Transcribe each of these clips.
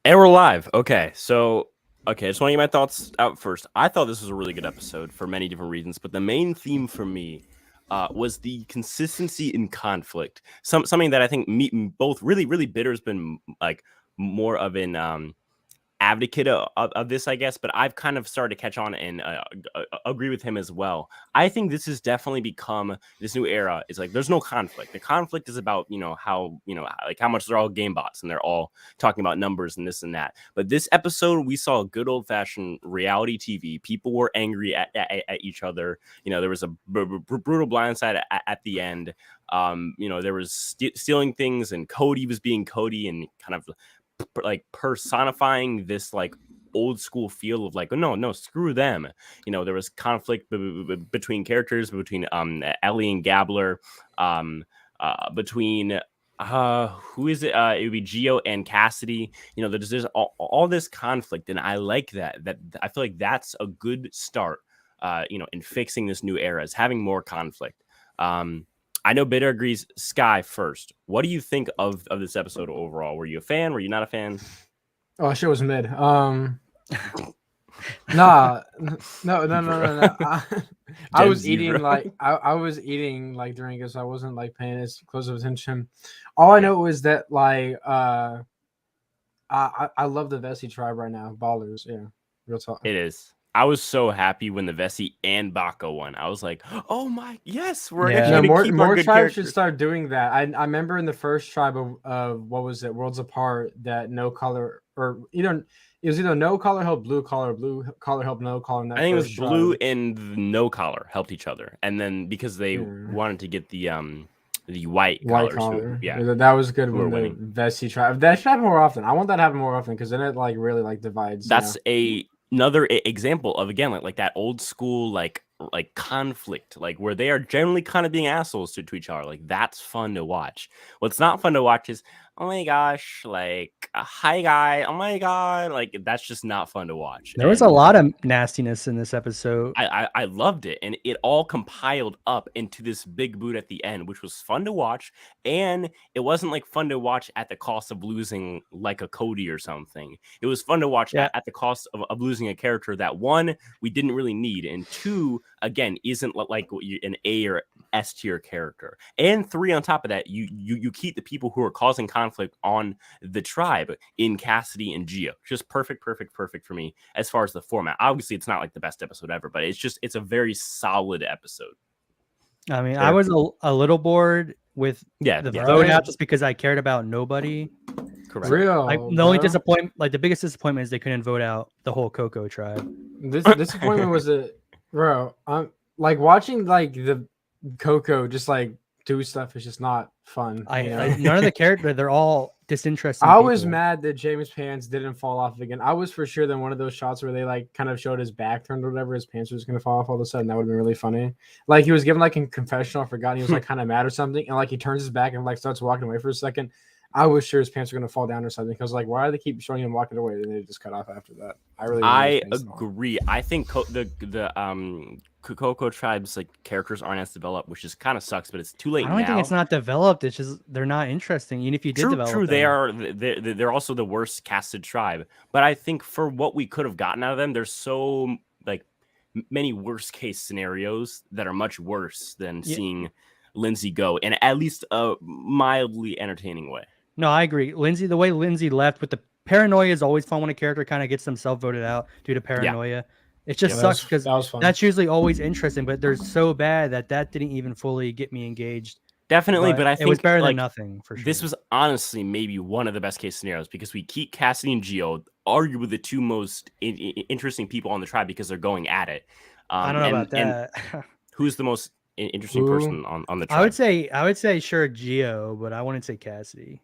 And we're live. Okay, I just want to get my thoughts out first. I thought this was a really good episode for many different reasons, but the main theme for me was the consistency in conflict. Something that I think both really Bitter has been like more of an advocate of this, I guess, but I've kind of started to catch on and agree with him as well. I think this has definitely become this new era. Is like there's no conflict. The conflict is about how like how much they're all game bots and they're all talking about numbers and this and that. But this episode, we saw good old fashioned reality TV. People were angry at each other. There was a brutal blindside at the end. There was stealing things, and Cody was being Cody and kind of like personifying this like old school feel of like, oh, no, screw them. There was conflict between characters, between Ellie and Gabler, between who is it? It would be Gio and Cassidy. There's all this conflict, and I like that I feel like that's a good start in fixing this new era, is having more conflict. I know Bitter agrees. Sky, first, what do you think of this episode overall? Were you a fan? Were you not a fan? Oh, shit was mid. Nah, no. I was eating I was eating like during it, so I wasn't like paying as close of attention. All I know is that like I love the Vessi tribe right now. Ballers, yeah, real talk. It is. I was so happy when the Vessi and Baka won. I was like, "Oh my, yes, we're actually gonna keep more good tribes characters." should start doing that. I remember in the first tribe of what was it, Worlds Apart, that no color or it was either no collar helped blue collar helped no collar. In that I think it was tribe. blue and no collar helped each other, and then because they wanted to get the white collar. That was good when the Vessi tribe. That should happen more often. I want that to happen more often because then it like really like divides. That's another example of, again, like that old school like conflict, like where they are generally kind of being assholes to each other. Like that's fun to watch. What's not fun to watch is, oh my gosh, like hi guy, oh my god, like that's just not fun to watch. There was a lot of nastiness in this episode. I loved it, and it all compiled up into this big boot at the end, which was fun to watch. And it wasn't like fun to watch at the cost of losing like a Cody or something. It was fun to watch at the cost of losing a character that, one, we didn't really need, and two, again, isn't like an A or S tier character, and three, on top of that, you keep the people who are causing conflict on the tribe in Cassidy and Gio. Just perfect for me as far as the format. Obviously, it's not like the best episode ever, but it's a very solid episode. I mean, I was a little bored with the vote out just because I cared about nobody. Correct. The only disappointment, like the biggest disappointment, is they couldn't vote out the whole Coco tribe. This disappointment was bro. I'm like watching like the Coco just like do stuff is just not fun. None of the characters, they're all disinterested. I was mad that James' pants didn't fall off again. I was for sure that one of those shots where they like kind of showed his back turned or whatever, his pants was gonna fall off all of a sudden. That would have been really funny. Like he was given like a confessional, I forgot, he was like kind of mad or something, and like he turns his back and like starts walking away for a second. I was sure his pants were gonna fall down or something, because like, why do they keep showing him walking away and they just cut off after that? I agree. I think the Coco tribe's like characters aren't as developed, which just kind of sucks. But it's too late. I don't think it's not developed. It's just they're not interesting. Even if you did develop them. They're also the worst casted tribe. But I think for what we could have gotten out of them, there's so like many worst case scenarios that are much worse than seeing Lindsay go in at least a mildly entertaining way. No, I agree. The way Lindsay left with the paranoia is always fun when a character kind of gets themselves voted out due to paranoia. Yeah. It just sucks because that's usually always interesting, but they're so bad that didn't even fully get me engaged. Definitely, but I think it was better than nothing for sure. This was honestly maybe one of the best case scenarios because we keep Cassidy and Gio, arguably the two most interesting people on the tribe because they're going at it. I don't know about that. Who's the most interesting person on the tribe? I would say sure Gio, but I wouldn't say Cassidy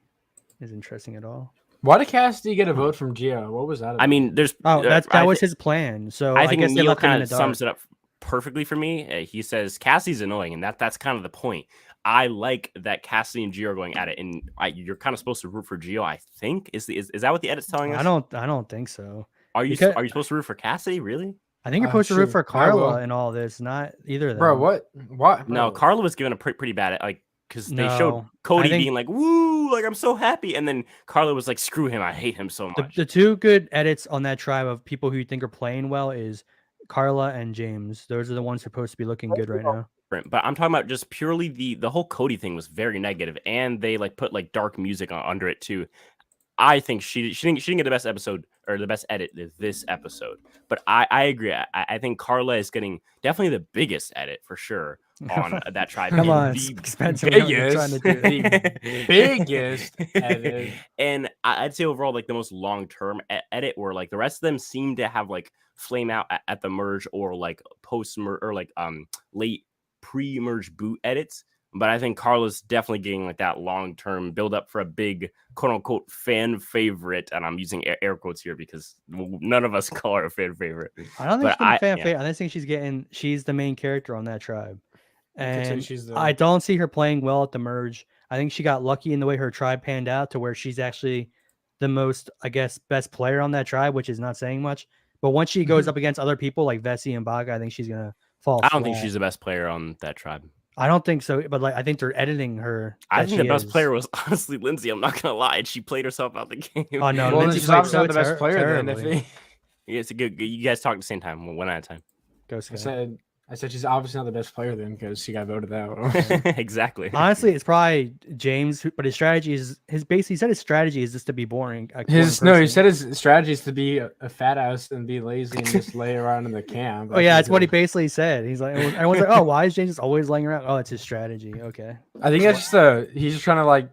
is interesting at all. Why did Cassidy get a vote from Gio? What was that about? I mean, there's that was his plan. So I think Neil kind of sums it up perfectly for me. He says Cassidy's annoying, and that's kind of the point. I like that Cassidy and Gio are going at it, and you're kind of supposed to root for Gio. I think is that what the edit's telling us? I don't think so. Are you supposed to root for Cassidy? Really? I think you're supposed to root for Carla in all this, not either of them. Bro, what? No, Carla was given a pretty bad. Like Because they showed Cody being like, "Woo!" Like I'm so happy, and then Carla was like, "Screw him! I hate him so much." The two good edits on that tribe of people who you think are playing well is Carla and James. Those are the ones supposed to be looking good right now. But I'm talking about just purely the whole Cody thing was very negative, and they like put like dark music under it too. I think she didn't get the best episode or the best edit this episode, but I agree. I think Carla is getting definitely the biggest edit for sure on that tribe. Come on, Spencer, the biggest edit. And I'd say overall like the most long term edit, where like the rest of them seem to have like flame out at the merge or like post merge or like late pre-merge boot edits. But I think Carla's definitely getting like that long-term build-up for a big quote-unquote fan favorite. And I'm using air quotes here because none of us call her a fan favorite. I don't think she's a fan favorite. I think she's the main character on that tribe. And I don't see her playing well at the merge. I think she got lucky in the way her tribe panned out to where she's actually the most, I guess, best player on that tribe, which is not saying much. But once she goes up against other people like Vessi and Baga, I think she's going to fall I don't think she's the best player on that tribe. I don't think so, but like I think they're editing her. I think the best player was honestly Lindsay. I'm not gonna lie, she played herself out the game. Oh no, well, Lindsay's obviously not the best player. Then, yeah, it's a good. You guys talk at the same time, one at a time. Go Sky. I said she's obviously not the best player then because she got voted out. Exactly. Honestly, it's probably James, but his strategy is he said his strategy is just to be boring. He said his strategy is to be a fat ass and be lazy and just lay around in the camp. Oh yeah, that's what he basically said. He's like, everyone's like, oh, why is James just always laying around? Oh, it's his strategy. Okay. I think that's just he's just trying to like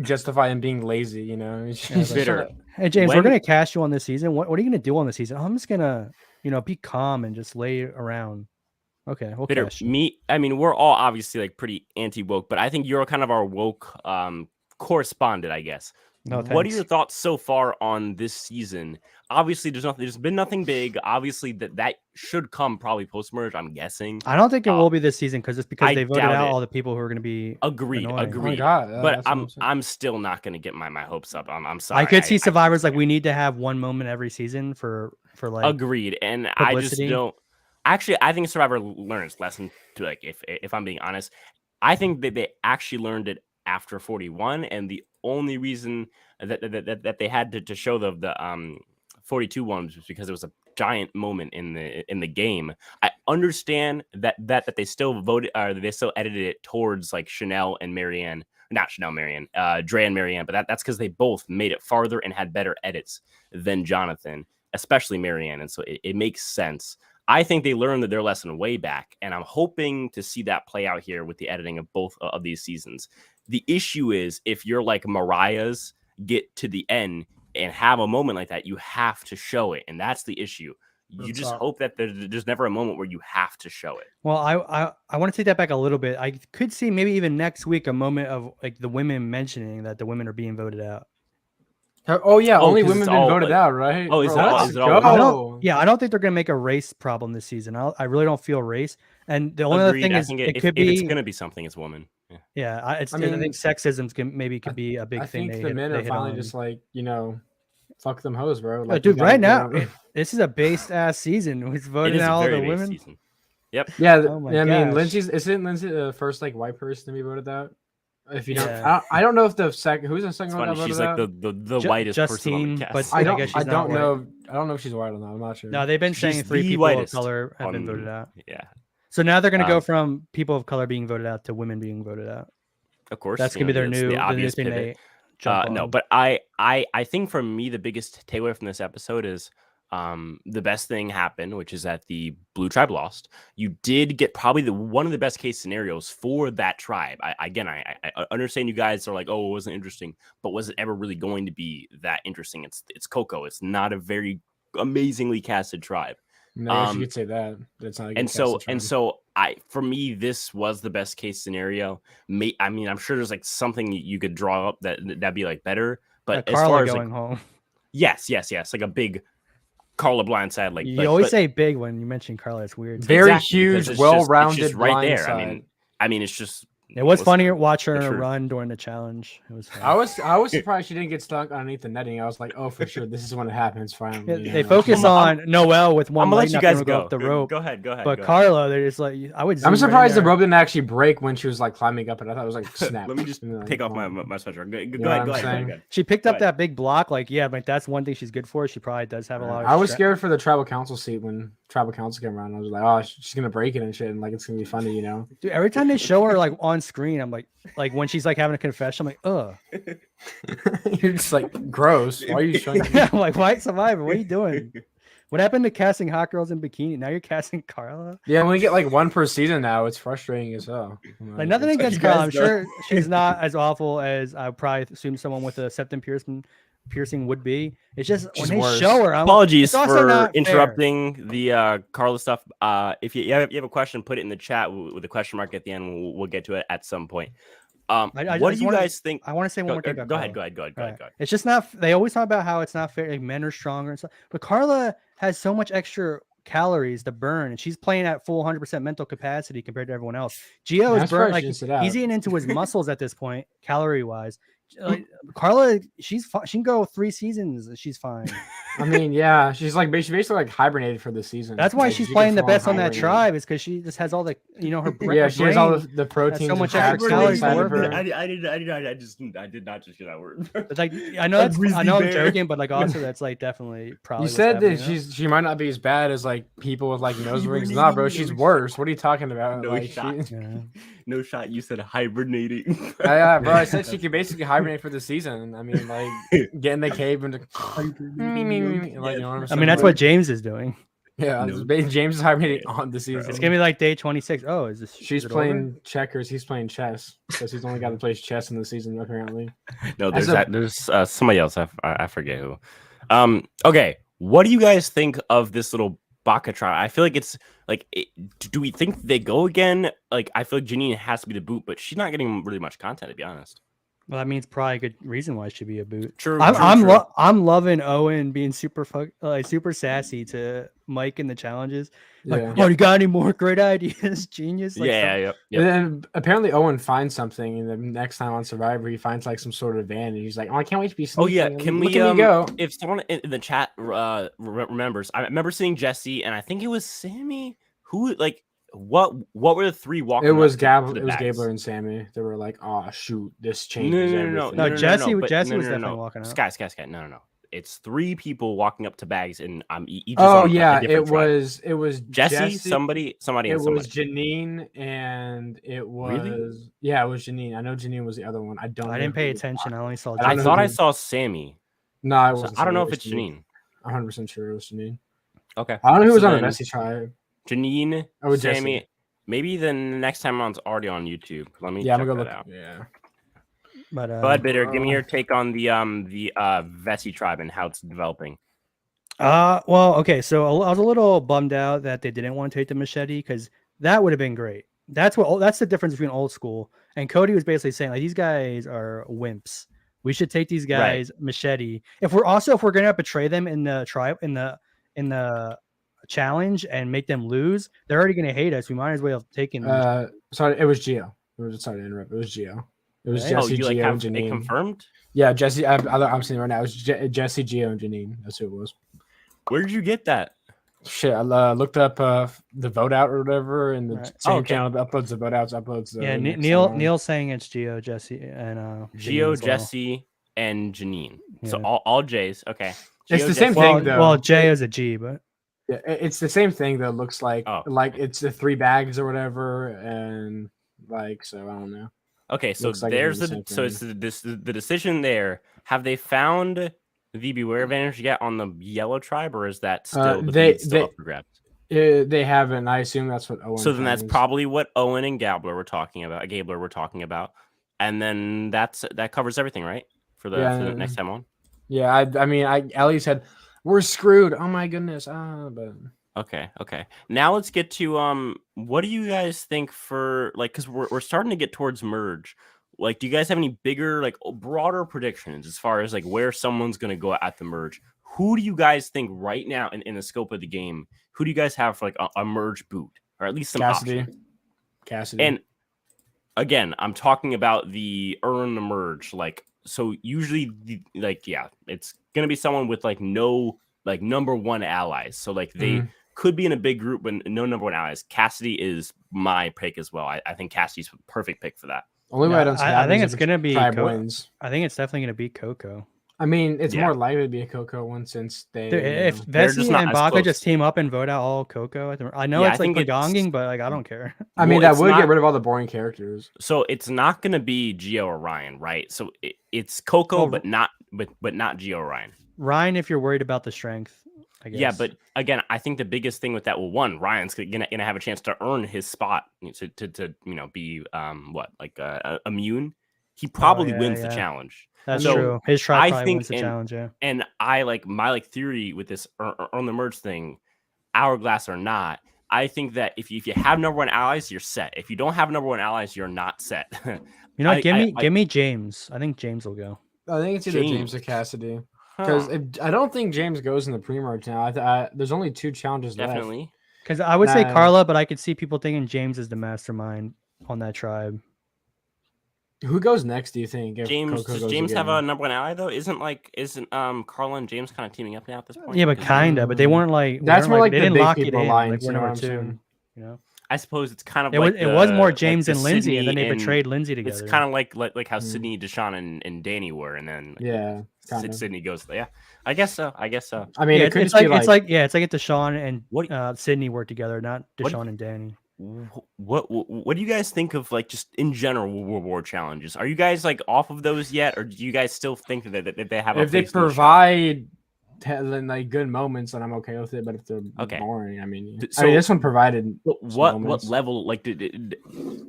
justify him being lazy. You know, he's bitter. Hey James, we're gonna cast you on this season. What are you gonna do on this season? I'm just gonna be calm and just lay around. Okay, we'll cash you. I mean, we're all obviously like pretty anti-woke, but I think you're kind of our woke correspondent, I guess. No, what are your thoughts so far on this season? Obviously, there's been nothing big. Obviously, that should come probably post-merge, I'm guessing. I don't think it will be this season because they voted out all the people who are going to be agreed. Oh my God, but I'm still not going to get my hopes up. I'm sorry. I could see Survivors like we need to have one moment every season for like agreed, and publicity. I just don't. Actually, I think Survivor learned its lesson to like if I'm being honest. I think that they actually learned it after 41, and the only reason that they had to show the 42 ones was because it was a giant moment in the game. I understand that they still voted or they still edited it towards like Chanel and Marianne, not Chanel, Marianne, Dre and Marianne, but that's because they both made it farther and had better edits than Jonathan, especially Marianne, and so it makes sense. I think they learned their lesson way back, and I'm hoping to see that play out here with the editing of both of these seasons. The issue is if you're like Mariah's, get to the end and have a moment like that, you have to show it, and that's the issue. You just hope that there's never a moment where you have to show it. Well, I want to take that back a little bit. I could see maybe even next week a moment of like the women mentioning that the women are being voted out. Oh yeah, only women been voted out, right? Oh, is it all? I don't think they're gonna make a race problem this season. I really don't feel race. And the only other thing is, if it's gonna be something, it's woman. Yeah, I think sexism could be a big thing. I think the men are finally just like fuck them hoes, bro. Like, dude, right now this is a based ass season. We're voting out all the women. Season. Yep. Yeah, I mean, isn't Lindsay the first like white person to be voted out? If you don't, I don't know if the second who's the second one. She's like the whitest person on the cast. But I don't know. I don't know if she's white or not. I'm not sure. No, they've been saying 3 people of color have been voted out. Yeah. So now they're gonna go from people of color being voted out to women being voted out. Of course, that's gonna be their new obvious thing. No, but I think for me the biggest takeaway from this episode is the best thing happened, which is that the blue tribe lost. You did get probably one of the best case scenarios for that tribe. I understand you guys are like, oh, it wasn't interesting, but was it ever really going to be that interesting? It's Coco. It's not a very amazingly casted tribe. No, you could say that. That's not. So for me, this was the best case scenario. I mean, I'm sure there's like something you could draw up that'd be like better. But as far as going home, yes, like a big Carla blindside. Like you always say big when you mention Carla. It's weird. Very huge, well-rounded right blindside. there. I mean, it's just It was funny watching her run during the challenge. It was fun. I was surprised she didn't get stuck underneath the netting. I was like, oh, for sure, this is when it happens finally. They focus on Noelle with one leg not going to go up the rope. Go ahead. But Carla, they're just like, I'm surprised the rope didn't actually break when she was like climbing up, and I thought it was like snap. Let me just take off my sweatshirt. Go ahead. She picked up that big block. Like, yeah, but that's one thing she's good for. She probably does have a lot of. I was scared for the tribal council seat when tribal council came around. I was like, oh, she's gonna break it and shit, and like it's gonna be funny, you know. Dude, every time they show her like on screen, I'm like when she's like having a confession, I'm like, ugh. You're just like gross. Why are you showing? I'm like, White Survivor, what are you doing? What happened to casting hot girls in bikini? Now you're casting Carla? Yeah, when we get like one per season now, it's frustrating as hell. Like nothing against Carla. I'm sure she's not as awful as I probably assume someone with a septum piercing would be. It's just when they show her. Apologies for interrupting the Carla stuff. If you have a question, put it in the chat with a question mark at the end. We'll get to it at some point. What do you guys think? I want to say one more thing. Go ahead. It's just not. They always talk about how it's not fair. Like men are stronger and stuff. But Carla has so much extra calories to burn, and she's playing at full 100% mental capacity compared to everyone else. Gio is burning like he's eating into his muscles at this point, calorie wise. Carla, she can go 3 seasons. She's fine. I mean, yeah, she's basically like hibernated for the season. That's why she's playing the best on that tribe, is because she just has all the her brain. She has all the protein. So much extra calories. I did not just get that word. It's like I know I'm joking, but like also that's like definitely probably. You said that she might not be as bad as like people with like nose rings. Nah, bro, she's worse. What are you talking about? No shot. You said hibernating. Yeah, bro. I said she could basically hibernate for the season. I mean, like get in the cave and I mean, that's what James is doing. Yeah, James is hibernating on the season. It's gonna be like day 26. Oh, is this? She's playing checkers. He's playing chess because he's only got to play chess in the season apparently. No, there's somebody else. I forget who. Okay, what do you guys think of this little Baka trial? I feel like it's like, do we think they go again? Like, I feel like Janine has to be the boot, but she's not getting really much content, to be honest. Well, that means probably a good reason why she be a boot. True. I'm loving Owen being super sassy to Mike in the challenges. Like, oh, you got any more great ideas? Genius. Like, yeah. And then apparently Owen finds something, and the next time on Survivor, he finds like some sort of advantage. He's like, oh, I can't wait to be sneaky. Oh yeah, can we go? If someone in the chat remembers, I remember seeing Jesse, and I think it was Sammy who like. What were the 3 walking? It was Gabler and Sammy. They were like, "Oh shoot, this changes everything." No, Jesse was definitely walking up. Sky. No. It's 3 people walking up to bags, and each. Oh yeah, it was Jesse, somebody. It was Janine, and it was it was Janine. I know Janine was the other one. I didn't pay attention. I only saw. I thought I saw Sammy. No, I wasn't. I don't know if it's Janine. 100% sure it was Janine. Okay. I don't know who was on the Messy tribe. Janine, Sammy. Maybe the next time on it's already on YouTube. Let me check that out. Yeah. But Bud Bitter, give me your take on the Vessi tribe and how it's developing. Well, okay, so I was a little bummed out that they didn't want to take the machete because that would have been great. That's the difference between old school and Cody was basically saying like these guys are wimps. We should take these guys machete. If we're gonna betray them in the tribe in the challenge and make them lose, they're already gonna hate us. We might as well have taken. Sorry, it was Gio. Sorry to interrupt. It was Gio. It was Jesse, Gio, and Janine. They confirmed? Yeah, Jesse. I'm seeing it right now. It was Jesse, Gio, and Janine. That's who it was. Where did you get that? Shit, I looked up the vote out or whatever, and the same channel that uploads the vote outs uploads. Neil's saying it's Gio, Jesse, and Gio, Jesse, and Janine. Yeah. So all J's. Okay. It's the same thing though. Well, J is a G, but. Yeah, it's the same thing that looks like it's the 3 bags or whatever, and like so I don't know. Okay, so there's it's the decision there. Have they found the Beware advantage yet on the yellow tribe, or is that still still up for grabs? They haven't. I assume that's what Owen. So then that's probably what Owen and Gabler were talking about, and then that covers everything, right? For the next time on. Yeah, I mean, Ellie said. We're screwed. Oh my goodness. But okay. Now let's get to what do you guys think for like because we're starting to get towards merge. Like, do you guys have any bigger, like broader predictions as far as like where someone's gonna go at the merge? Who do you guys think right now in the scope of the game? Who do you guys have for like a merge boot or at least some Cassidy? And again, I'm talking about the earn the merge. Like, so usually, it's gonna be someone with like no like number one allies. So like they could be in a big group, but no number one allies. Cassidy is my pick as well. I think Cassidy's a perfect pick for that. Only way I don't see I think it's gonna be wins. I think it's definitely gonna be Coco. I mean, it's more likely to be a Coco one since they. If Vessi and Baka just team up and vote out all Coco, I know it's like pagonging, but like I don't care. I mean, that would get rid of all the boring characters. So it's not going to be Gio or Ryan, right? So it's Coco, but not Gio or Ryan. Ryan, if you're worried about the strength, I guess. Yeah, but again, I think the biggest thing with that, well, one, Ryan's gonna have a chance to earn his spot to be immune. He probably wins the challenge. That's true. His try probably wins the challenge, yeah. And I my theory with this earn the merge thing, hourglass or not, I think that if you have number one allies, you're set. If you don't have number one allies, you're not set. Give me James. I think James will go. I think it's either James or Cassidy. Because I don't think James goes in the pre-merge now. There's only 2 challenges left. Definitely. Because I would say Carla, but I could see people thinking James is the mastermind on that tribe. Who goes next, do you think? Does James have a number one ally though? Isn't Carla and James kind of teaming up now at this point? Yeah, but kinda. But they weren't like that's more like they the didn't big lock it people in. Lines, like we're number 2. You know. I suppose it's kind of it was more James and Lindsay, and then they betrayed Lindsay together. It's kind of like how Sydney, Deshaun, and Danny were, and then Sydney goes. Yeah, I guess so. I mean, it could it's like it's like if Deshaun and Sydney work together, not Deshaun and Danny. What do you guys think of like just in general reward challenges? Are you guys like off of those yet, or do you guys still think that they have? If they provide like good moments, then I'm okay with it. But if they're boring, I mean, this one provided. What level? Like,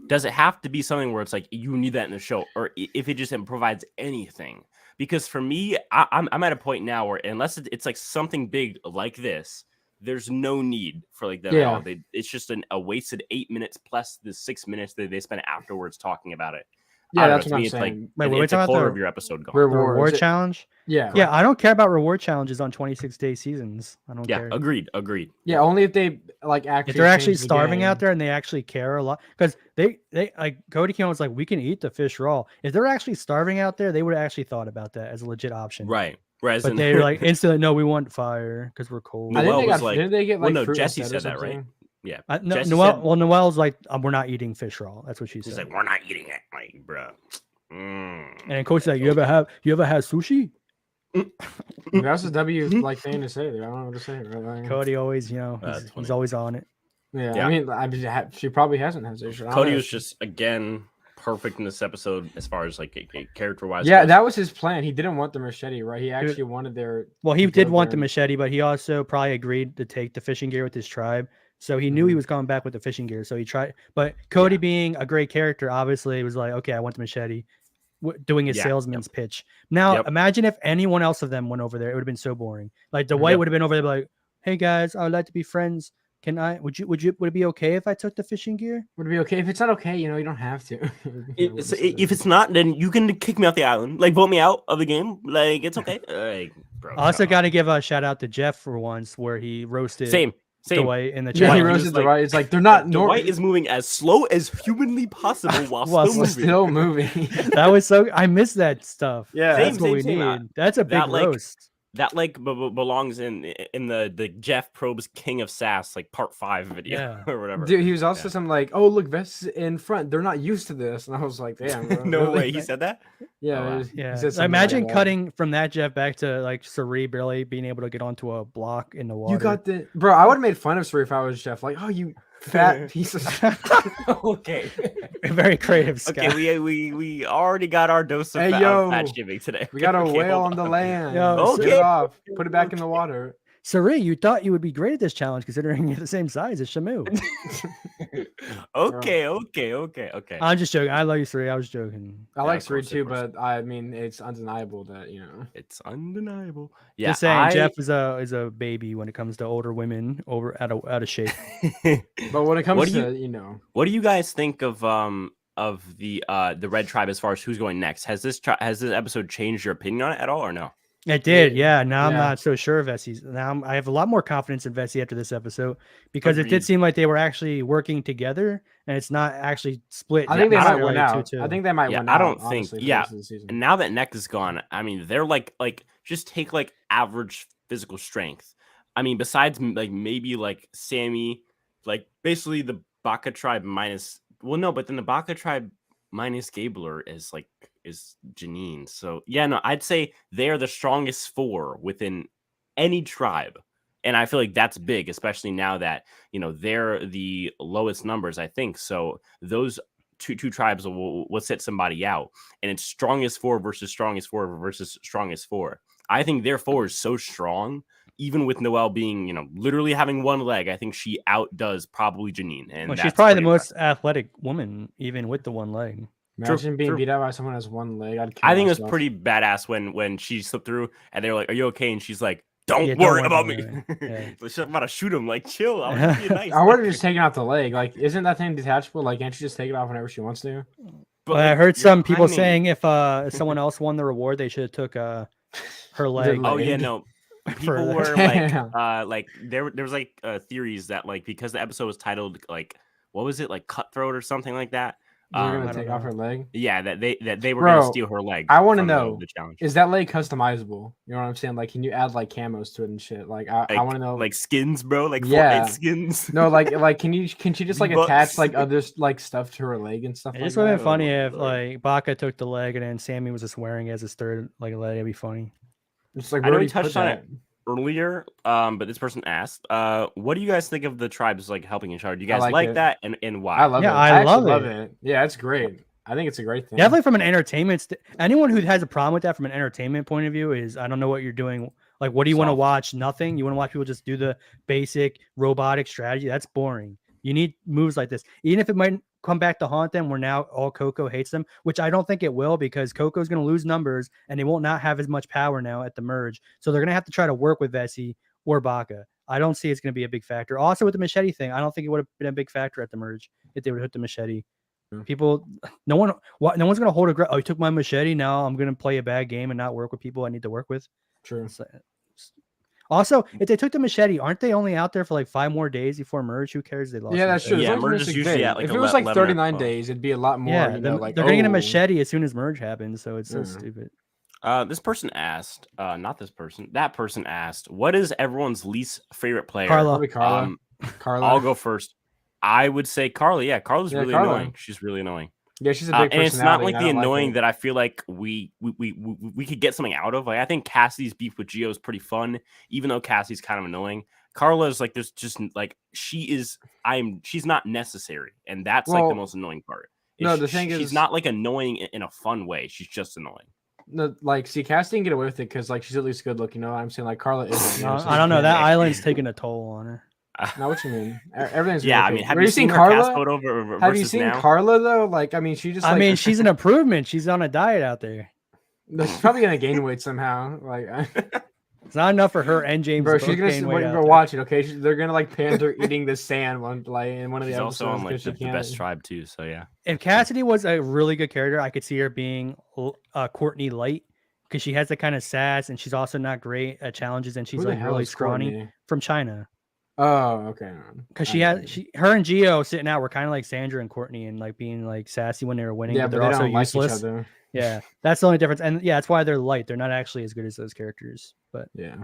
does it have to be something where it's like you need that in the show, or if it just provides anything? Because for me, I'm at a point now where unless it's like something big like this, there's no need for like that at all. It's just a wasted 8 minutes plus the 6 minutes that they spent afterwards talking about it. Yeah, that's what I'm saying. It's a quarter of your episode gone. Reward challenge? Yeah. Yeah, I don't care about reward challenges on 26-day seasons. I don't care. Agreed. Yeah, only if they like actually. If they're actually starving out there and they actually care a lot, because they like Cody Keon was like, we can eat the fish raw. If they're actually starving out there, they would have actually thought about that as a legit option. Right. But they're like instantly, no, we want fire because we're cold. I think did they get like no, Jesse said that, right? Yeah. Noelle's like, we're not eating fish raw. That's what she said. She's like, we're not eating it, like, bro. And then Coach like, you ever had sushi? That's a W like thing to say. I don't know what to say. Right? Cody always, he's always on it. Yeah. I mean, she probably hasn't had sushi. Cody was just again perfect in this episode as far as like character wise. Yeah, that was his plan. He didn't want the machete, right? He actually wanted their. Well, he did want the machete, but he also probably agreed to take the fishing gear with his tribe. So he knew he was coming back with the fishing gear. So he tried. But Cody, being a great character, obviously was like, okay, I want the machete, doing his salesman's pitch. Now, imagine if anyone else of them went over there. It would have been so boring. Like Dwight would have been over there like, hey guys, I would like to be friends. Would it be okay if I took the fishing gear? Would it be okay? If it's not okay, you don't have to. If it's not, then you can kick me off the island. Like, vote me out of the game. Like, it's okay. Like, bro, I also got to give a shout out to Jeff for once where he roasted Dwight in the chat. Yeah, he roasted Dwight. It's like they're not. Dwight is moving as slow as humanly possible while still moving. That was so. I miss that stuff. Yeah, that's what we need. That's a big roast. That like belongs in the Jeff Probes King of Sass like part 5 video or whatever. Dude, he was also some like, oh look, Vest's in front. They're not used to this, and I was like, damn. No way, he said that. Yeah, Imagine cutting from that Jeff back to like Sari barely being able to get onto a block in the water. You got the bro. I would have made fun of Sari if I was Jeff. Like, oh, you fat piece of shit. Okay. Very creative, Scott. Okay, we already got our dose of fat shaming today. We got a whale on the land. Okay. It off. Put it back in the water. Sari, you thought you would be great at this challenge considering you're the same size as Shamu. Okay. I'm just joking. I love you, Sari. I was joking. I like Sari too, but I mean, it's undeniable that it's undeniable. Yeah, just saying, Jeff is a baby when it comes to older women out of shape. But when it comes to what do you guys think of the Red Tribe as far as who's going next? Has this episode changed your opinion on it at all or no? It did, yeah. Now I'm not so sure of Vesi's. Now I have a lot more confidence in Vesi after this episode because it did seem like they were actually working together, and it's not actually split. I think they might win out. I think they might win out. I don't think. Yeah, and now that Neck is gone, I mean, they're like just take like average physical strength. I mean, besides like maybe like Sammy, like basically the Baka tribe minus. Well, no, but then the Baka tribe minus Gabler is Janine. So yeah, no, I'd say they're the strongest 4 within any tribe. And I feel like that's big, especially now that, they're the lowest numbers, I think. So those two tribes will set somebody out. And it's strongest 4 versus strongest 4 versus strongest 4. I think their 4 is so strong, even with Noelle being, literally having one leg. I think she outdoes probably Janine. And she's probably the most athletic woman, even with the one leg. Imagine being beat out by someone who has one leg. I think it was pretty badass when she slipped through and they were like, "Are you okay?" And she's like, "Don't worry about me." Yeah. She's about to shoot him. Like, chill. I would have just taken out the leg. Like, isn't that thing detachable? Like, can't she just take it off whenever she wants to? But I heard some people saying if someone else won the reward, they should have took her leg. Oh yeah, no. People were like there was like theories that like because the episode was titled like what was it, like Cutthroat or something like that. They're gonna take off her leg. Yeah, that they were gonna steal her leg. I want to know the challenge. Is that leg customizable? You know what I'm saying? Like, can you add like camos to it and shit? Like, I want to know, like skins, bro. Like Fortnite skins. No, like can she just like attach like other like stuff to her leg and stuff? It just would have been funny if like Baka took the leg and then Sammy was just wearing as his third like leg. It'd be funny. It's like I know we touched on it earlier, but this person asked, what do you guys think of the tribes like helping each other? Do you guys like that, and why? I love it. I love it. Yeah, it's great. I think it's a great thing. Definitely from an entertainment. Anyone who has a problem with that from an entertainment point of view is I don't know what you're doing. Like, what do you want to watch? Nothing. You want to watch people just do the basic robotic strategy? That's boring. You need moves like this, even if it might come back to haunt them. Where now all Coco hates them, which I don't think it will, because Coco's going to lose numbers and they won't not have as much power now at the merge. So they're going to have to try to work with Vesi or Baka. I don't see it's going to be a big factor. Also with the machete thing, I don't think it would have been a big factor at the merge if they would have hit the machete. People, no one's going to hold a grudge. Oh, you took my machete. Now I'm going to play a bad game and not work with people I need to work with. True. Also, if they took the machete, aren't they only out there for like 5 more days before merge? Who cares? They lost. Yeah, that's true. Yeah, merge is usually at like if it was like 39 days, it'd be a lot more. Yeah, they're going to get a machete as soon as merge happens. So it's so stupid. This person asked, not this person, that person asked, what is everyone's least favorite player? Carla. Carla. I'll go first. I would say Carla. Yeah, Carla's really annoying. She's really annoying. Yeah, she's a big personality. And it's not like the annoying that I feel like we could get something out of. Like, I think Cassie's beef with Gio is pretty fun, even though Cassie's kind of annoying. Carla's like there's just like she's not necessary, and that's like the most annoying part. No, the thing is she's not like annoying in a fun way. She's just annoying. No, like, see, Cassie didn't get away with it because like she's at least good looking. You know what I'm saying? Like Carla is. I don't know. That island's taking a toll on her. Now what you mean? Everything's I mean, have you seen Carla? Have you seen Carla though? Like, I mean, she just. I mean, she's an improvement. She's on a diet out there. She's probably gonna gain weight somehow. Like, it's not enough for her and James. Bro, she's gonna watch it. Okay, they're gonna like Panther eating the sand in one of the episodes. Also on like the best tribe too. So yeah. If Cassidy was a really good character, I could see her being Courtney light, because she has the kind of sass, and she's also not great at challenges, and she's like really scrawny from China. Oh, okay. Because her and Gio sitting out were kind of like Sandra and Courtney, and like being like sassy when they were winning. Yeah, but they're they also don't like useless. each other. Yeah, that's the only difference. And yeah, that's why they're light. They're not actually as good as those characters. But yeah,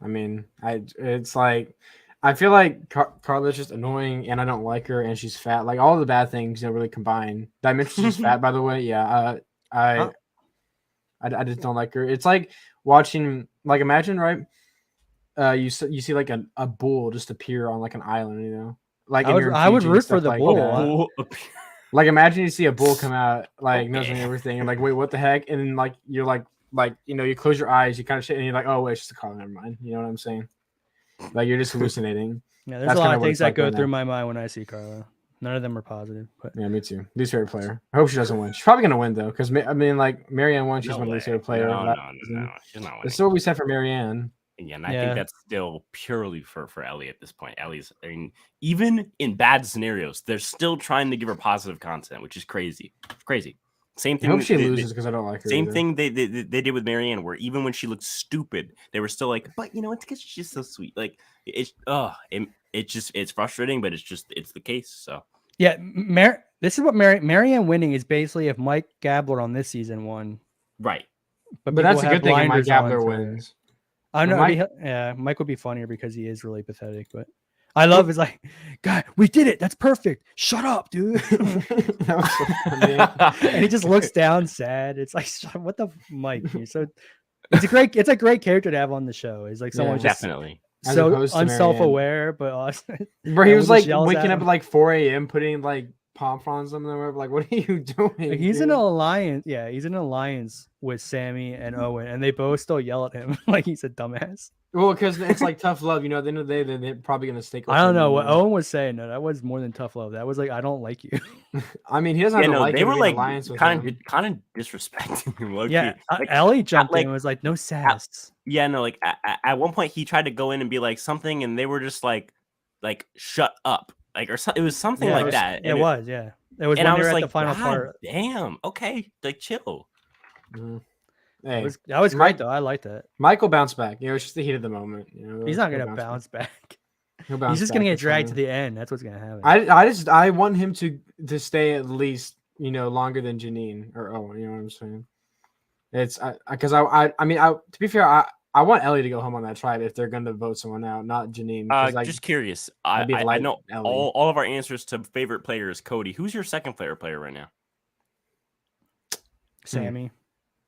I mean, it's like I feel like Carla's just annoying, and I don't like her, and she's fat. Like all the bad things, really combine. Did I mention she's fat, by the way? Yeah, I just don't like her. It's like watching, like, imagine, right? You see like a bull just appear on like an island, you know? Like I would root for the bull. Like, imagine you see a bull come out, like knows everything, and like, wait, what the heck? And then like you're like you know, you close your eyes, you kind of shit, and you're like, oh wait, it's just a call, never mind. You know what I'm saying? Like, you're just hallucinating. Yeah, there's a lot of things that go through my mind when I see Carla. None of them are positive. But yeah, me too. Least favorite player. I hope she doesn't win. She's probably gonna win though, because I mean, like Marianne won. She's my least favorite player. No, she's not winning. That's what we said for Marianne. Yeah, and I think that's still purely for Ellie at this point. Ellie's, I mean, even in bad scenarios, they're still trying to give her positive content, which is crazy. Crazy. Same thing. I hope she loses because I don't like her. Same either. thing they did with Marianne, where even when she looked stupid, they were still like, but it's because she's just so sweet. Like it's it's frustrating, but it's the case. So yeah, this is what Marianne winning is basically if Mike Gabler on this season won. Right. But that's a good thing if Mike Gabler wins. I know. Mike would be funnier because he is really pathetic, but. I love is like, God, we did it. That's perfect. Shut up, dude. That was so funny. And he just looks down sad. It's like, what the Mike? So it's a great character to have on the show. He's like someone just definitely so unself-aware, but awesome. Bro, he was like waking up at like 4 a.m. putting like pom poms on them. Like, what are you doing? He's in an alliance. Yeah, he's in an alliance with Sammy and Owen, and they both still yell at him like he's a dumbass. Well, because it's like tough love, at the end of the day, they're probably gonna stick with I don't know what Owen was saying. No, that was more than tough love. That was like, I don't like you. I mean, he doesn't have to like they were like kind of disrespecting him. Yeah, Ellie jumped in and was like, no sass. Like at one point he tried to go in and be like something, and they were just like shut up, like, or it was something like that. It was. It was when they were at the final part. Damn, okay, like chill. Mm-hmm. Hey, that was great though. I liked that. Michael bounced back. It's just the heat of the moment. He's not gonna bounce back. He's just gonna get dragged to the end. That's what's gonna happen. I want him to stay at least longer than Janine or Owen. You know what I'm saying? It's because I mean to be fair, I want Ellie to go home on that tribe if they're gonna vote someone out, not Janine. Just curious. I know all of our answers to favorite players. Cody, who's your second player right now? Sammy.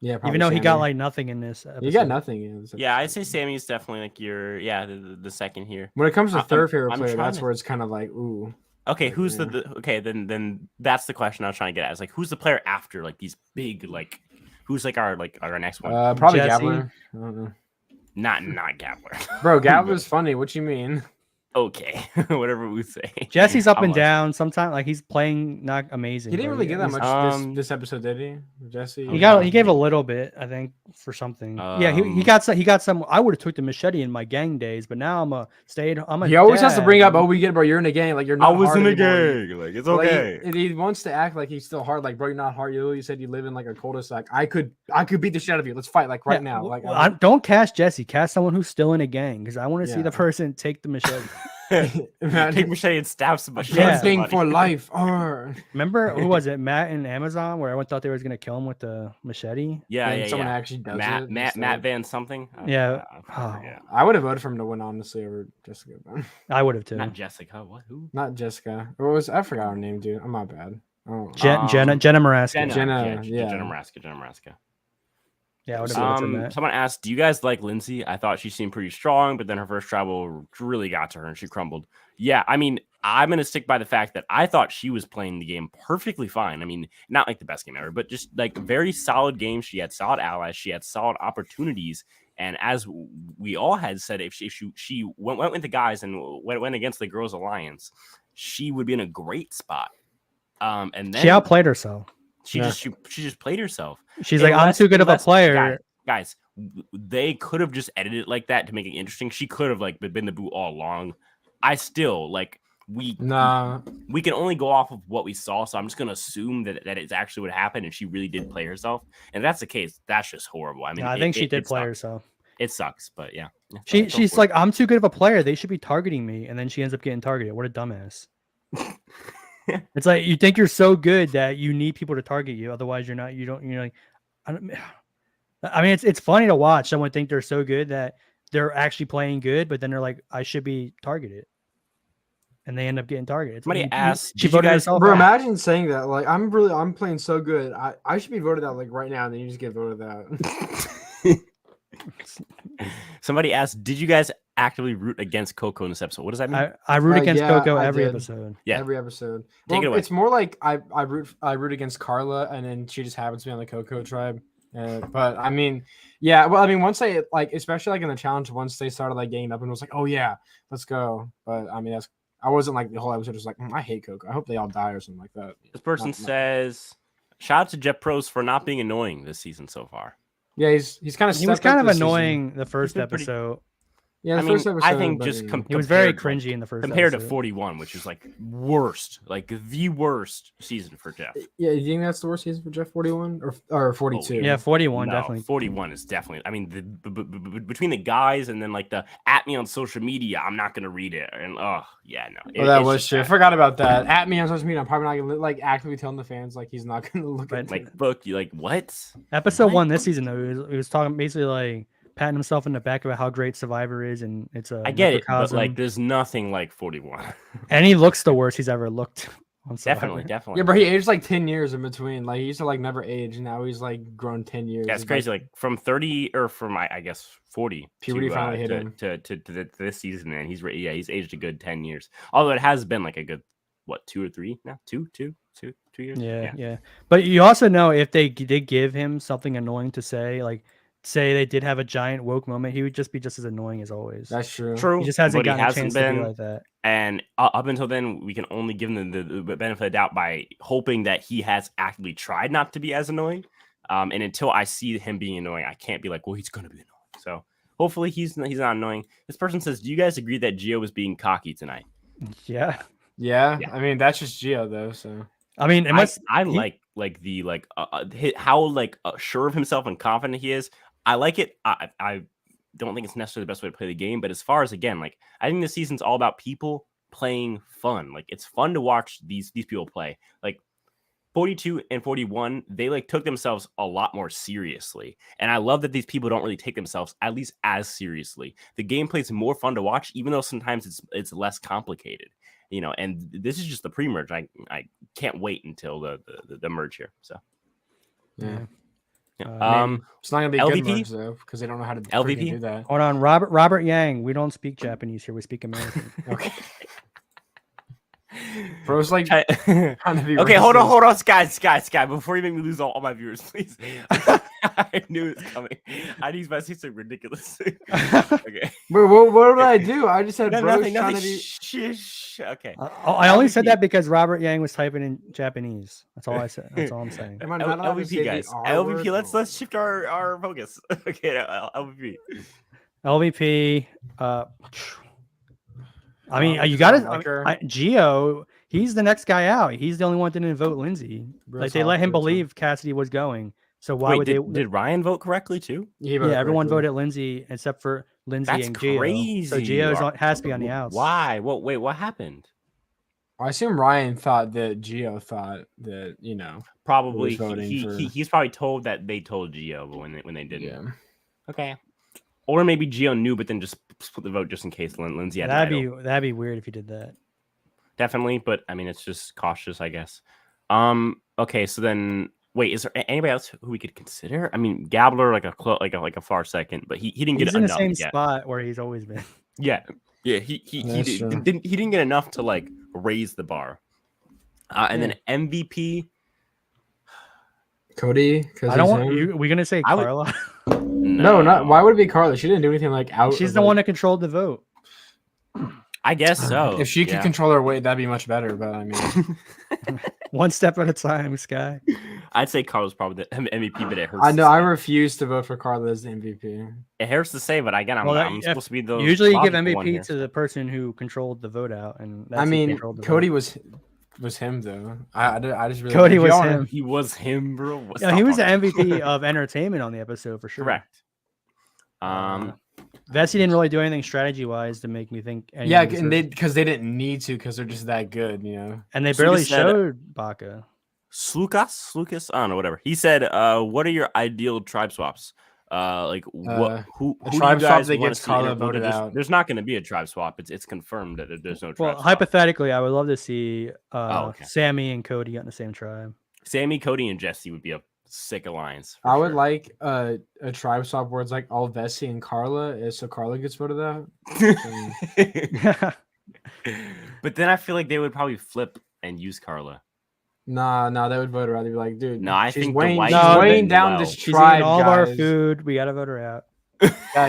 Yeah, even though Sammy. He got like nothing in this episode. He got nothing. Yeah, I'd say Sammy is definitely like the second here. When it comes to third favorite player, that's where it's kind of like, ooh. Okay, who's then that's the question I was trying to get at. Is like, who's the player after like these big who's like our next one? Probably Gabler. I don't know. Not Gabler. Bro, Gabler's funny. What you mean? Okay, whatever we say. Jesse's up and down. Sometimes like he's playing not amazing. He didn't really get that much this episode, did he? Jesse. He gave a little bit, I think, for something. Yeah, he got some. I would have took the machete in my gang days, but now He always has to bring up, we get it, bro. You're in a gang, like you're not. I was in a gang, like it's okay. Like, he wants to act like he's still hard, like bro, you're not hard. You said you live in like a cul-de-sac. I could beat the shit out of you. Let's fight like right now. Like don't cast Jesse. Cast someone who's still in a gang because I want to see the person take the machete. Take machete and stab somebody. Thing for life. Remember who was it? Matt in Amazon, where everyone thought they was gonna kill him with the machete. Yeah, someone actually does it. Matt Van something. Yeah. I would have voted for him to win honestly over Jessica. I would have too. Not Jessica. What? Who? Not Jessica. I forgot her name, dude. I'm not bad. Jenna Maraska. Jenna Maraska. Yeah, I would have someone asked, do you guys like Lindsay? I thought she seemed pretty strong, but then her first travel really got to her and she crumbled. Yeah, I mean, I'm going to stick by the fact that I thought she was playing the game perfectly fine. I mean, not like the best game ever, but just like very solid game. She had solid allies. She had solid opportunities. And as we all had said, if she went with the guys and went against the girls' alliance, she would be in a great spot. And then she outplayed herself. She just played herself. She's like, I'm too good of a player. Guys, they could have just edited it like that to make it interesting. She could have like been the boot all along. I still we can only go off of what we saw, so I'm just gonna assume that it's actually what happened and she really did play herself. And if that's the case, that's just horrible. I mean, I think she did play herself. It sucks, but yeah. She's like, I'm too good of a player. They should be targeting me, and then she ends up getting targeted. What a dumbass. It's like you think you're so good that you need people to target you, otherwise you're not. You're like, I mean, it's funny to watch someone think they're so good that they're actually playing good, but then they're like, I should be targeted, and they end up getting targeted. Somebody asked, she voted herself. Bro, imagine saying that. Like, I'm playing so good. I should be voted out like right now, and then you just get voted out. Somebody asked, did you guys actively root against Coco in this episode? What does that mean? I root against Coco every episode. Yeah, every episode. Take it away. It's more like I root against Carla, and then she just happens to be on the Coco tribe. But I mean, yeah. Well, I mean, once they especially like in the challenge, once they started like getting up and was like, oh yeah, let's go. But I mean, I wasn't like the whole episode just like, I hate Coco. I hope they all die or something like that. This person says, shout out to Jet Pros for not being annoying this season so far. Yeah, he's kind of. He was kind of annoying the first episode. Yeah, I mean, I think just he was very cringy in the first compared episode. to 41, which is like the worst season for Jeff. Yeah, you think that's the worst season for Jeff? 41 or 42? Yeah, 41 no, definitely. 41 is definitely. I mean, between the guys and then like the at me on social media, I'm not gonna read it. And oh yeah, no. That was true. I forgot about that. At me on social media, I'm probably not gonna like actively telling the fans like he's not gonna look at like book. You like what? Episode 1 this season though, he was talking basically like patting himself in the back about how great Survivor is, and it's a I get it, but like there's nothing like 41. And he looks the worst he's ever looked on Survivor. Definitely. Yeah, but he aged like 10 years in between. Like he used to like never age, and now he's like grown 10 years. Yeah, it's crazy. Like from 30 or from I guess 40 puberty finally hit him to this season, and he's aged a good 10 years. Although it has been like a good 2 or 3 now, 2 years. Yeah. But you also know if they did give him something annoying to say, like say they did have a giant woke moment, he would just be just as annoying as always. That's true. He just hasn't gotten a chance to be like that. And up until then, we can only give him the benefit of the doubt by hoping that he has actively tried not to be as annoying. And until I see him being annoying, I can't be like, well, he's going to be annoying. So hopefully he's not annoying. This person says, do you guys agree that Gio was being cocky tonight? Yeah. I mean, that's just Gio though. So I mean, I like the how sure of himself and confident he is. I like it. I don't think it's necessarily the best way to play the game, but as far as again, like I think this season's all about people playing fun. Like it's fun to watch these people play. Like 42 and 41, they like took themselves a lot more seriously, and I love that these people don't really take themselves at least as seriously. The gameplay is more fun to watch, even though sometimes it's less complicated. You know, and this is just the pre-merge. I can't wait until the merge here. So yeah. It's not gonna be a LVP? good merge though, because they don't know how to LVP? do that. Hold on, Robert Yang. We don't speak Japanese here. We speak American. Okay. Bro's like trying to be okay, hold on, Sky. Before you make me lose all my viewers, please. I knew it was coming. I need to say something ridiculous. Okay. But what did I do? I just said nothing. Shh. Okay. I only said that because Robert Yang was typing in Japanese. That's all I said. That's all I'm saying. LVP guys. LVP. Let's shift our focus. Okay. LVP. LVP. I mean, you got to Gio. He's the next guy out. He's the only one that didn't vote Lindsay. Like they let him believe Cassidy was going. So why would they? Did Ryan vote correctly too? Yeah, everyone voted Lindsay except for Lindsay and Gio. Crazy. So Gio has to be on the outs. Why? Wait, what happened? I assume Ryan thought that Gio thought that probably he's probably told that they told Gio, but when they didn't. Yeah. Okay. Or maybe Gio knew, but then just split the vote just in case Lindsay had that'd be weird if he did that. Definitely, but I mean it's just cautious, I guess. Okay, so then wait, is there anybody else who we could consider? I mean, Gabler like a far second, but he didn't get in the enough same yet. Spot where he's always been. Yeah, he didn't get enough to like raise the bar. And then MVP. Cody, I don't want you. We're gonna say Carla. No, not. Why would it be Carla? She didn't do anything like out. She's the one that controlled the vote. I guess so. If she could control her weight, that'd be much better. But I mean, one step at a time, Sky. I'd say Carla's probably the MVP, but it hurts. I know. I refuse to vote for Carla as the MVP. It hurts to say, but again, I'm supposed to be the. Usually, you give MVP to the person who controlled the vote out, and that's Cody was him though. I just really Cody was him. He was him, bro. Yeah, he was the MVP of entertainment on the episode for sure. Correct. Vessi didn't really do anything strategy wise to make me think. Yeah, and because they didn't need to because they're just that good, And they barely showed Baca. Slukas, I don't know, whatever. He said, "What are your ideal tribe swaps? Who tribe swap that gets Carla voted out? There's not going to be a tribe swap. It's confirmed that there's no tribe swap. Well, hypothetically, I would love to see Sammy and Cody get in the same tribe. Sammy, Cody, and Jesse would be a sick alliance. I would like a tribe swap where it's like all Vessi and Carla, so Carla gets voted out. But then I feel like they would probably flip and use Carla. Nah, they would vote her out. They'd be like, dude, no, I think she's weighing down this tribe. She's eating all of our food. We gotta vote her out.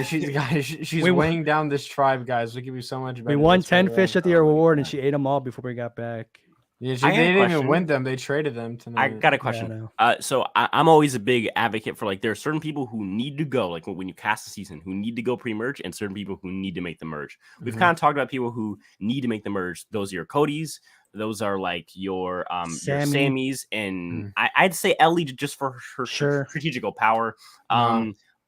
She's weighing down this tribe, guys. We give you so much better. We won 10 fish at the award, and she ate them all before we got back. Yeah, they didn't even win them. They traded them tonight. I got a question. So I'm always a big advocate for like there are certain people who need to go, like when you cast a season, who need to go pre-merge, and certain people who need to make the merge. We've kind of talked about people who need to make the merge. Those are your Codys. Those are like your Sammys, and I'd say Ellie just for her strategical power.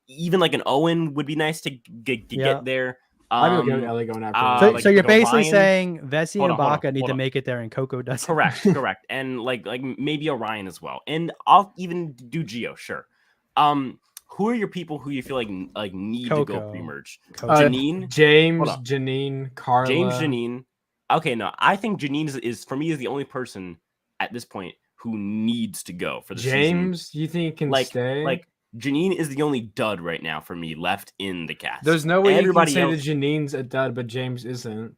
Even like an Owen would be nice to get there. I'd be okay with Ellie going after. So you're basically saying Vessi and Baka need to make it there, and Coco doesn't. Correct, and like maybe Orion as well, and I'll even do Geo, sure. Who are your people who you feel like need to go pre-merge? Janine, James, Janine, Carla. James, Janine. Okay, no, I think Janine is for me is the only person at this point who needs to go for the season. James, you think can stay? Like Janine is the only dud right now for me left in the cast. There's no way everybody you can say that Janine's a dud, but James isn't.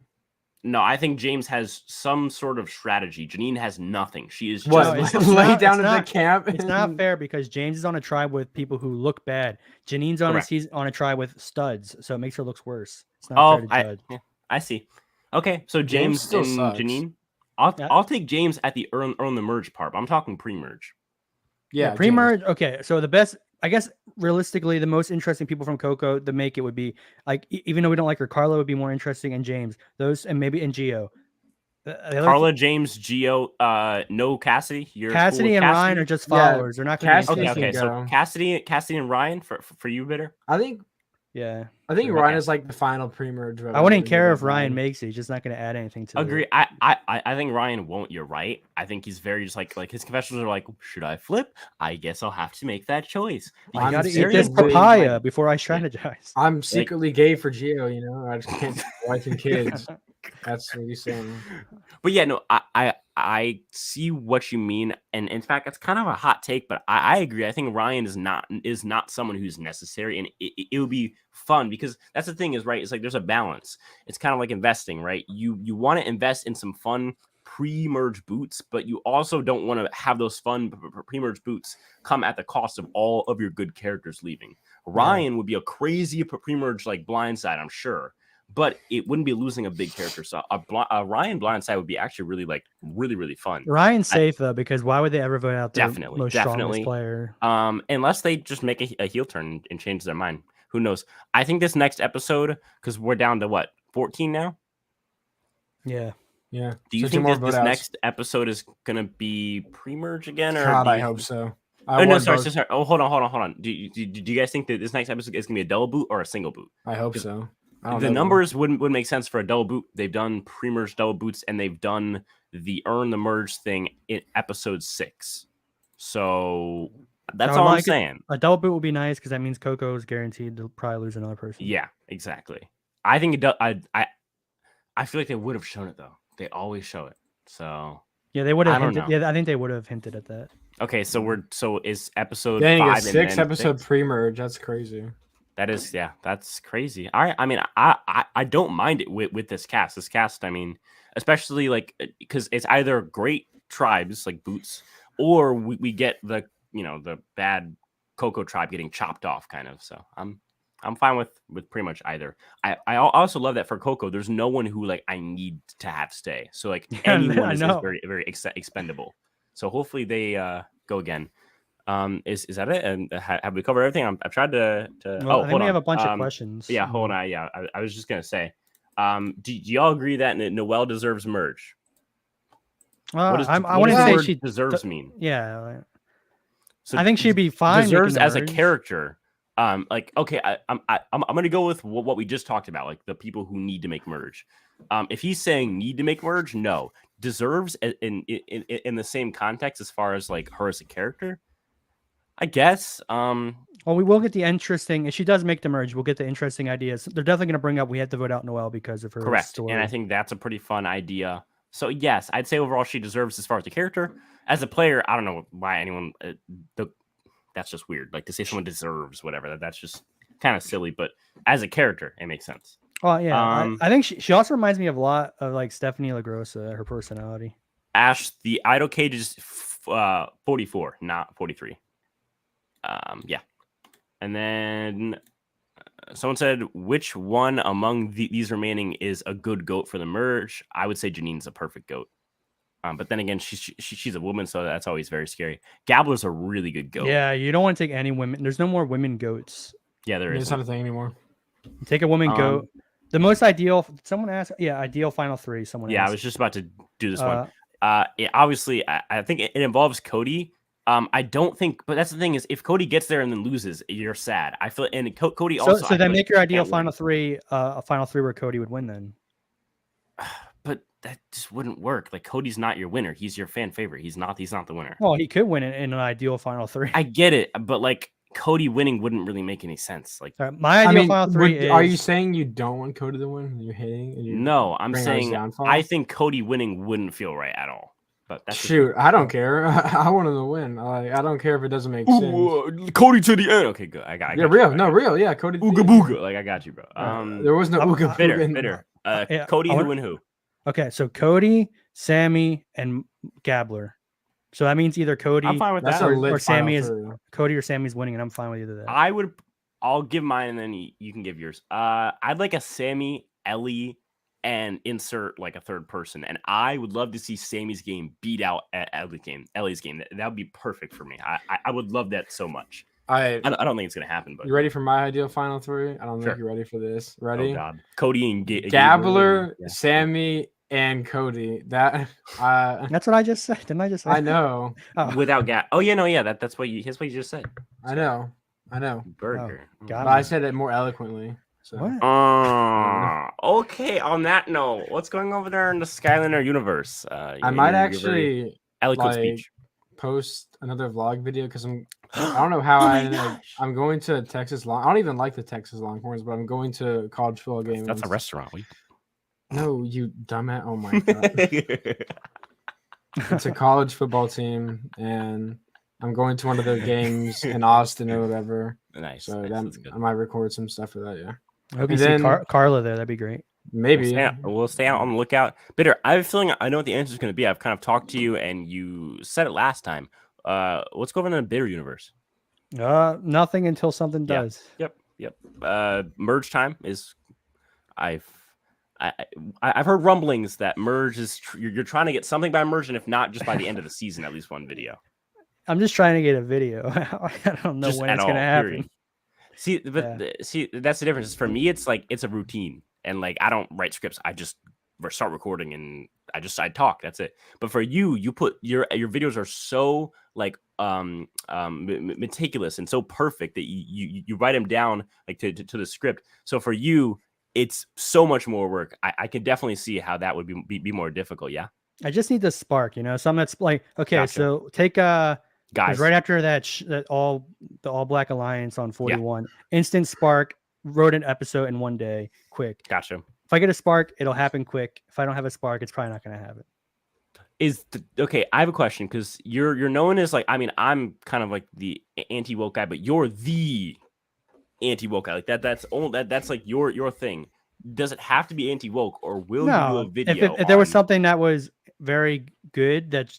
No, I think James has some sort of strategy. Janine has nothing. She is just lay down in the camp. It's not fair because James is on a tribe with people who look bad. Janine's on a tribe with studs, so it makes her look worse. It's not fair to judge. I see. Okay, so James still and sucks. Janine. I'll take James at the earn the merge part. But I'm talking pre-merge. Yeah, pre-merge. James. Okay, so the best. I guess realistically, the most interesting people from Coco to make it would be like, even though we don't like her, Carla would be more interesting, and James, those, and maybe Geo. Carla, James, Geo, no Cassidy. Cassidy and Ryan are just followers. They're not going to. Okay. So Cassidy and Ryan for you, Bitter. I think Ryan is like the final pre-merge. I wouldn't care if Ryan makes it. He's just not going to add anything to it. Agree. I think Ryan won't. You're right. I think he's very just like his confessions are like, should I flip? I guess I'll have to make that choice. I got to eat this papaya before I strategize. I'm secretly gay for Geo. You know, I just can't wife and kids. That's what he's saying. But yeah, no, I see what you mean, and in fact, it's kind of a hot take, but I agree. I think Ryan is not someone who's necessary, and it would be fun because that's the thing is right. It's like there's a balance. It's kind of like investing, right? You want to invest in some fun pre-merge boots, but you also don't want to have those fun pre-merge boots come at the cost of all of your good characters leaving. Ryan would be a crazy pre-merge like blindside, I'm sure. But it wouldn't be losing a big character. So a Ryan blindside would be actually really fun. Ryan's safe though, because why would they ever vote out the most strongest player? Unless they just make a heel turn and change their mind. Who knows? I think this next episode, because we're down to what, 14 now? Yeah. Do you think this next episode is gonna be pre-merge again? Or God, I hope so. Sorry. Oh, hold on. Do you guys think that this next episode is gonna be a double boot or a single boot? I hope so. The numbers wouldn't make sense for a double boot. They've done pre-merge double boots, and they've done the earn the merge thing in episode 6. So that's all I'm saying. A double boot would be nice because that means Coco is guaranteed to probably lose another person. Yeah, exactly. I think it does. I feel like they would have shown it though. They always show it. So yeah, they would have hinted. Yeah, I think they would have hinted at that. Okay, so is episode 5 6 episode pre-merge? That's crazy. That is, yeah, that's crazy. I mean, I don't mind it with this cast. This cast, I mean, especially like because it's either great tribes like Boots, or we get the bad Coco tribe getting chopped off, kind of. So I'm fine with pretty much either. I also love that for Coco, there's no one who like I need to have stay. So like anyone is very very expendable. So hopefully they go again. Is that it? And have we covered everything? I've tried to. Well, I think we have a bunch of questions. Yeah, hold on. Yeah, I was just gonna say. Do y'all agree that Noelle deserves merge? I want to say she deserves mean. Yeah. So I think she'd be fine. Deserves as a character. Like okay, I'm gonna go with what we just talked about, like the people who need to make merge. If he's saying need to make merge, no. Deserves in the same context as far as like her as a character. I guess. Well, we will get the interesting. If she does make the merge, we'll get the interesting ideas. They're definitely going to bring up we have to vote out Noelle because of her story. And I think that's a pretty fun idea. So yes, I'd say overall she deserves as far as the character. As a player, I don't know why anyone. That's just weird. Like to say someone deserves whatever. That's just kind of silly. But as a character, it makes sense. Well, yeah. I think she also reminds me of a lot of like Stephanie LaGrossa, her personality. Ash, the idol cage is 44, not 43. Yeah. And then someone said, which one among these remaining is a good goat for the merge? I would say Janine's a perfect goat. But then again, she's a woman, so that's always very scary. Gabbler's a really good goat. Yeah, you don't want to take any women. There's no more women goats. Yeah, there is. It's not a thing anymore. Take a woman goat. The most ideal. Someone asked. Yeah, ideal final three. Someone. Yeah, asked. I was just about to do this one. Obviously, I think it involves Cody. I don't think, but that's the thing is, if Cody gets there and then loses, you're sad. I feel, and Cody also. So then make your ideal final three. A final three where Cody would win then. But that just wouldn't work. Like Cody's not your winner. He's your fan favorite. He's not the winner. Well, he could win it in an ideal final three. I get it, but like Cody winning wouldn't really make any sense. Like my ideal final three is. Are you saying you don't want Cody to win? You're hating? No, I'm saying I think Cody winning wouldn't feel right at all. But that's shoot, I don't care. I want him to win. I don't care if it doesn't make sense. Cody to the end. Okay, good. I got real. Yeah, Cody. Ooga booga. Like I got you, bro. There was no ooga booga. Bitter. Cody, who and who? Okay, so Cody, Sammy, and Gabbler. So that means either Cody or Sammy is Cody or Sammy's winning, and I'm fine with either that. I'll give mine, and then you can give yours. I'd like a Sammy, Ellie, and insert like a third person, and I would love to see Sammy's game beat out at Ellie's game. That would be perfect for me. I would love that so much. I don't think it's gonna happen. But you ready for my ideal final three? I don't think you're ready for this. Ready? Oh God, Cody and Gabbler, Sammy, and Cody. That's what I just said. Didn't I just say? I know. Without Gab. Oh yeah, no, yeah. That's what you just said. I know. Burger. But I said it more eloquently. So. Okay. On that note, what's going over there in the Skylander universe? I might actually eloquent speech. Post another vlog video because I don't know how I'm going to Texas Long. I don't even like the Texas Longhorns, but I'm going to college football game. That's a restaurant. No, you dumbass! Oh my God! It's a college football team, and I'm going to one of their games in Austin or whatever. Nice. So I might record some stuff for that. Yeah. I hope you see Carla there. That'd be great. Maybe. We'll stay out on the lookout. Bitter, I have a feeling I know what the answer is going to be. I've kind of talked to you, and you said it last time. What's going on in the Bitter universe? Nothing until something does. Yep. Merge time is. I've heard rumblings that Merge is. You're trying to get something by Merge, and if not, just by the end of the season, at least one video. I'm just trying to get a video. I don't know when it's going to happen. Period. See, that's the difference. For me, it's like it's a routine, and like I don't write scripts. I just start recording, and I talk. That's it. But for you put your videos are so like meticulous and so perfect that you write them down like to the script. So for you, it's so much more work. I can definitely see how that would be more difficult. Yeah. I just need the spark, something that's like okay. Gotcha. So take guys, right after that all Black Alliance on 41, instant spark, wrote an episode in one day, quick. Gotcha. If I get a spark, it'll happen quick. If I don't have a spark, it's probably not going to happen. Okay, I have a question because you're known as like, I mean, I'm kind of like the anti-woke guy, but you're the anti-woke guy. Like that's like your thing. Does it have to be anti-woke, or will you do a video? If there was something that was very good that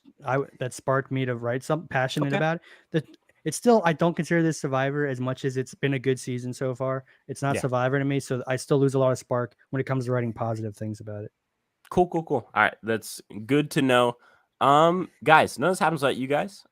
sparked me to write something passionate about it, it's still, I don't consider this Survivor as much as it's been a good season so far. It's not Survivor to me, so I still lose a lot of spark when it comes to writing positive things about it. Cool. All right, that's good to know. Guys, none of this happens without you guys.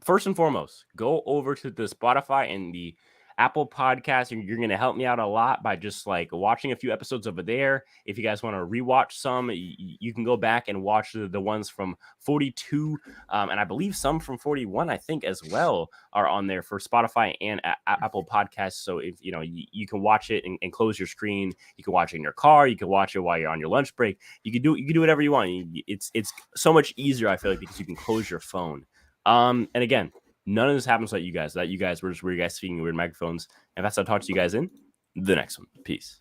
First and foremost, go over to the Spotify and the Apple Podcast, and you're going to help me out a lot by just like watching a few episodes over there. If you guys want to rewatch some, you can go back and watch the ones from 42, and I believe some from 41, I think as well, are on there for Spotify and Apple Podcasts. So if you can watch it and close your screen, you can watch it in your car, you can watch it while you're on your lunch break. You can do whatever you want. It's so much easier, I feel like, because you can close your phone. And again, none of this happens without you guys. That you guys were just weird guys speaking weird microphones. And that's how I'll talk to you guys in the next one. Peace.